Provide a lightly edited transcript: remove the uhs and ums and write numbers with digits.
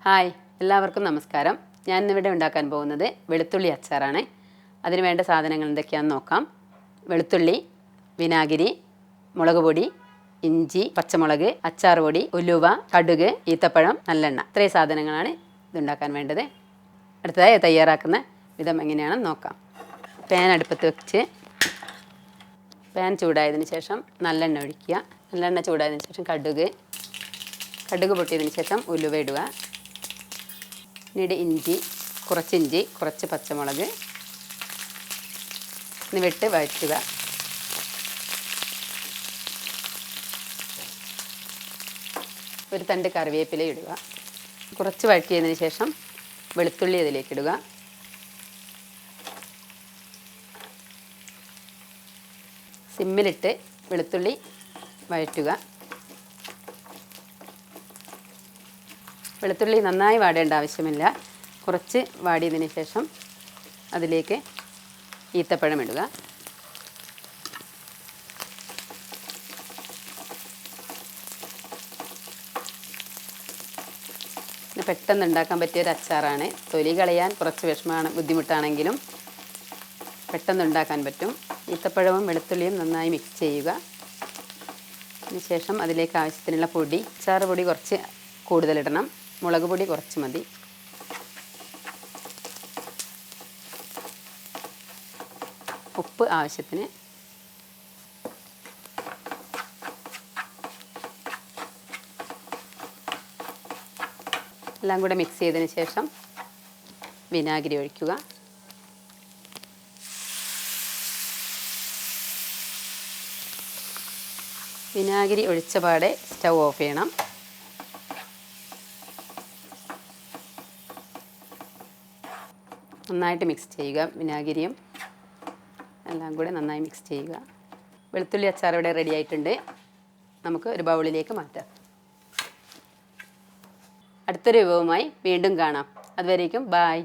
Hi, എല്ലാവർക്കും നമസ്കാരം. ഞാൻ ഇന്നിവിടെ ഉണ്ടാക്കാൻ പോകുന്നത് വെളുത്തുള്ളി അച്ചാറാണ്. അതിന് വേണ്ട സാധനങ്ങൾ എന്തൊക്കെയാണെന്ന് നോക്കാം. വെളുത്തുള്ളി, വിനാഗിരി, മുളക് പൊടി, ഇഞ്ചി, പച്ചമുളക്, അച്ചാർ പൊടി, ഉലുവ, കടുക്, ഈത്തപ്പഴം, നല്ലെണ്ണ. ഇത്രയും സാധനങ്ങളാണ് ഇതുണ്ടാക്കാൻ വേണ്ടത്. അടുത്തതായി തയ്യാറാക്കുന്ന വിധം എങ്ങനെയാണെന്ന് നോക്കാം. പാൻ അടുപ്പത്ത് വെച്ച് പാൻ ചൂടായതിന് ശേഷം നല്ലെണ്ണ ഒഴിക്കുക. നല്ലെണ്ണ ചൂടായതിന് ശേഷം കടുക് പൊട്ടിയതിന് ശേഷം ഉലുവ ഇടുക. പിന്നീട് ഇഞ്ചി, കുറച്ച് പച്ചമുളക് എന്നിവയിട്ട് വഴറ്റുക. ഒരു തണ്ട് കറിവേപ്പില ഇടുക. കുറച്ച് വഴറ്റിയതിന് ശേഷം വെളുത്തുള്ളി അതിലേക്കിടുക. സിമ്മിലിട്ട് വെളുത്തുള്ളി വഴറ്റുക. വെളുത്തുള്ളി നന്നായി വാടേണ്ട ആവശ്യമില്ല. കുറച്ച് വാടിയതിന് ശേഷം അതിലേക്ക് ഈത്തപ്പഴം ഇടുക. പെട്ടെന്ന് ഉണ്ടാക്കാൻ പറ്റിയൊരു അച്ചാറാണ്. തൊലി കളയാൻ കുറച്ച് ബുദ്ധിമുട്ടാണെങ്കിലും പെട്ടെന്ന് ഉണ്ടാക്കാൻ പറ്റും. ഈത്തപ്പഴവും വെളുത്തുള്ളിയും നന്നായി മിക്സ് ചെയ്യുക. അതിനുശേഷം അതിലേക്ക് ആവശ്യത്തിനുള്ള പൊടി, അച്ചാർ പൊടി കുറച്ച് കൂടുതലിടണം. മുളക് പൊടി കുറച്ച് മതി. ഉപ്പ് ആവശ്യത്തിന്. എല്ലാം കൂടെ മിക്സ് ചെയ്തതിന് ശേഷം വിനാഗിരി ഒഴിക്കുക. വിനാഗിരി ഒഴിച്ച പാടെ സ്റ്റൗ ഓഫ് ചെയ്യണം. നന്നായിട്ട് മിക്സ് ചെയ്യുക. വിനാഗിരിയും എല്ലാം കൂടെ നന്നായി മിക്സ് ചെയ്യുക. വെളുത്തുള്ളി അച്ചാർ ഇവിടെ റെഡി ആയിട്ടുണ്ട്. നമുക്ക് ഒരു ബൗളിലേക്ക് മാറ്റാം. അടുത്തൊരു വിഭവമായി വീണ്ടും കാണാം. അതുവരേക്കും ബായ്.